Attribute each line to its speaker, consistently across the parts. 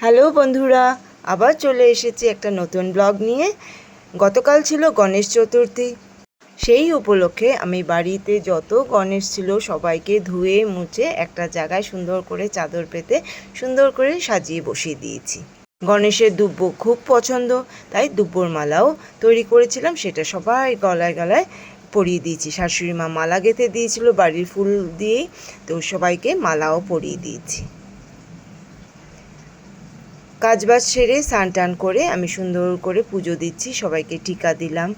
Speaker 1: Hello বন্ধুরা, আবার চলে এসেছি একটা নতুন ব্লগ নিয়ে। গতকাল ছিল গণেশ চতুর্থী। সেই উপলক্ষে আমি বাড়িতে যত গণেশ ছিল সবাইকে ধুয়ে মুছে একটা জায়গায় সুন্দর করে চাদর পেতে সুন্দর করে সাজিয়ে বসিয়ে দিয়েছি। গণেশের দুব্ব খুব পছন্দ, তাই দুব্বর মালাও তৈরি করেছিলাম, সেটা সবাই গলায় গলায় পরিয়ে দিয়েছি। শাশুড়ি মা মালা গেঁথে দিয়েছিল বাড়ির ফুল দিয়েই, তো সবাইকে মালাও পরিয়ে দিয়েছি। কাজবাজ সেরে স্নান টান করে আমি সুন্দর করে পুজো দিচ্ছি, সবাইকে টিকা দিলাম।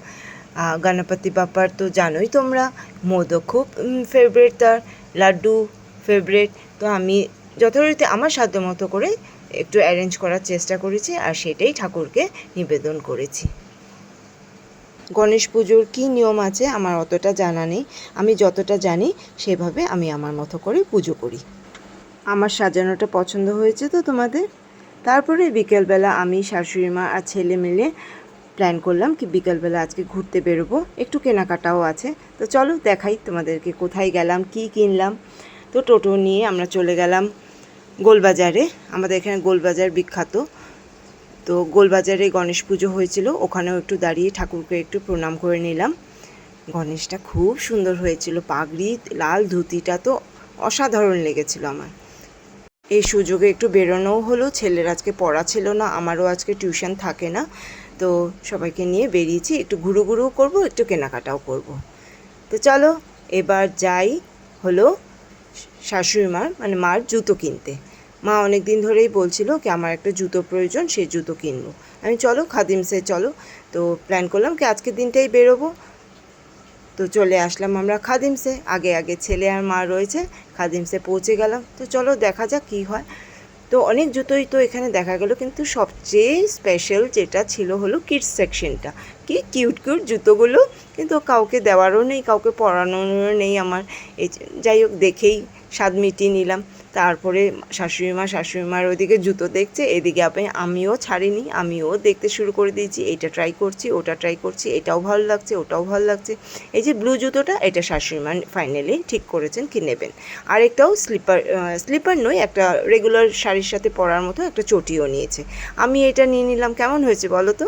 Speaker 1: গণপতি বাপ্পার তো জানোই তোমরা, মোদক খুব ফেভারিট, তার লাড্ডু ফেভারিট। তো আমি যথারীতি আমার সাধ্য মতো করে একটু অ্যারেঞ্জ করার চেষ্টা করেছি, আর সেটাই ঠাকুরকে নিবেদন করেছি। গণেশ পুজোর কী নিয়ম আছে আমার অতটা জানা নেই, আমি যতটা জানি সেভাবে আমি আমার মতো করে পুজো করি। আমার সাজানোটা পছন্দ হয়েছে তো তোমাদের? তারপরে বিকেলবেলা আমি শাশুড়ি মা আর ছেলে মিলে প্ল্যান করলাম কি বিকেলবেলা আজকে ঘুরতে বেরোবো, একটু কেনাকাটাও আছে। তো চলো দেখাই তোমাদেরকে কোথায় গেলাম, কি কিনলাম। তো টোটো নিয়ে আমরা চলে গেলাম গোলবাজারে। আমাদের এখানে গোলবাজার বিখ্যাত। তো গোলবাজারে গণেশ পুজো হয়েছিল, ওখানেও একটু দাঁড়িয়ে ঠাকুরকে একটু প্রণাম করে নিলাম। গণেশটা খুব সুন্দর হয়েছিল, পাগড়ি লাল ধুতিটা তো অসাধারণ লেগেছিল আমার। এই সুযোগে একটু বেরোনোও হলো, ছেলের আজকে পড়া ছিল না, আমারও আজকে টিউশন থাকে না। তো সবাইকে নিয়ে বেরিয়েছি, একটু ঘুরু ঘুরুও করবো, একটু কেনাকাটাও করব। তো চলো এবার যাই হলো শাশুড়ি মানে মার জুতো কিনতে। মা অনেক দিন ধরেই বলছিল কি আমার একটা জুতো প্রয়োজন, সেই জুতো কিনবো। আমি চলো খাদিমসে চলো, তো প্ল্যান করলাম কি আজকের দিনটাই বেরোবো। তো চলে আসলাম আমরা খাদিমসে, আগে আগে ছেলে আর মা রয়েছে, খাদিমসে পৌঁছে গেলাম। তো চলো দেখা যাক কী হয়। তো অনেক জুতোই তো এখানে দেখা গেল, কিন্তু সবচেয়ে স্পেশাল যেটা ছিল হলো কিডস সেকশনটা। কি কিউট কিউট জুতোগুলো, কিন্তু কাউকে দেওয়ারও নেই, কাউকে পরানোরও নেই আমার। এই যাই হোক দেখেই স্বাদ মিটিয়ে নিলাম। তারপরে শাশুড়ি মার ওইদিকে জুতো দেখছে, এদিকে আমিও ছাড়িনি, আমিও দেখতে শুরু করে দিয়েছি। এইটা ট্রাই করছি, ওটা ট্রাই করছি, এটাও ভালো লাগছে, ওটাও ভালো লাগছে। এই যে ব্লু জুতোটা, এটা শাশুড়ি মা ফাইনালি ঠিক করেছেন কি নেবেন। আরেকটাও স্লিপার নয়, একটা রেগুলার শাড়ির সাথে পরার মতো একটা চটিও নিয়েছে। আমি এটা নিয়ে নিলাম, কেমন হয়েছে বলো তো?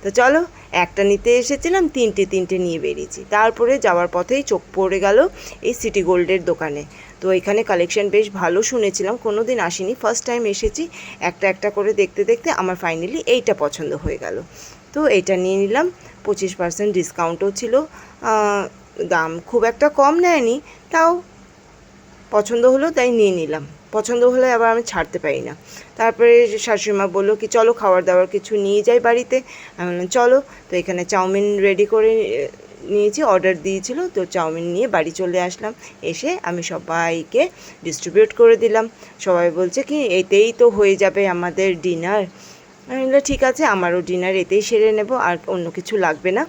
Speaker 1: তো চলো, একটা নিতে এসেছিলাম, তিনটে নিয়ে বেরিয়েছি। তারপরে যাওয়ার পথেই চোখ পড়ে গেল এই সিটি গোল্ডের দোকানে। তো এখানে কালেকশন বেশ ভালো শুনেছিলাম, কোনো দিন আসিনি, ফার্স্ট টাইম এসেছি। একটা করে দেখতে দেখতে আমার ফাইনালি এইটা পছন্দ হয়ে গেল। তো এইটা নিয়ে নিলাম, 25% ডিসকাউন্টও ছিল। দাম খুব একটা কম নেয়নি, তাও পছন্দ হলো তাই নিয়ে নিলাম। পছন্দ হলে আবার আমি ছাড়তে পারি না। তারপরে শাশুড়িমা বললো কি চলো খাবার দাবার কিছু নিয়ে যাই বাড়িতে। আমি বললাম চলো। তো এখানে চাউমিন রেডি করে নিয়েছি, অর্ডার দিয়েছিল, তো চাউমিন নিয়ে বাড়ি চলে আসলাম। এসে আমি সবাইকে ডিস্ট্রিবিউট করে দিলাম। সবাই বলছে কি এতেই তো হয়ে যাবে আমাদের ডিনার। আমি বললাম ঠিক আছে, আমারও ডিনার এতেই সেরে নেব, আর অন্য কিছু লাগবে না।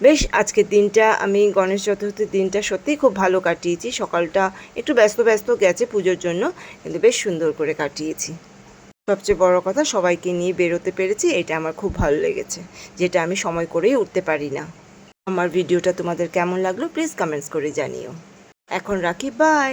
Speaker 1: বেশ আজকের দিনটা আমি গণেশ চতুর্থীর দিনটা সত্যিই খুব ভালো কাটিয়েছি। সকালটা একটু ব্যস্ত গেছে পুজোর জন্য, কিন্তু বেশ সুন্দর করে কাটিয়েছি। সবচেয়ে বড় কথা সবাইকে নিয়ে বেরোতে পেরেছি, এটা আমার খুব ভালো লেগেছে, যেটা আমি সময় করেই উঠতে পারি না। আমার ভিডিওটা তোমাদের কেমন লাগলো প্লিজ কমেন্টস করে জানিও। এখন রাখি, বাই।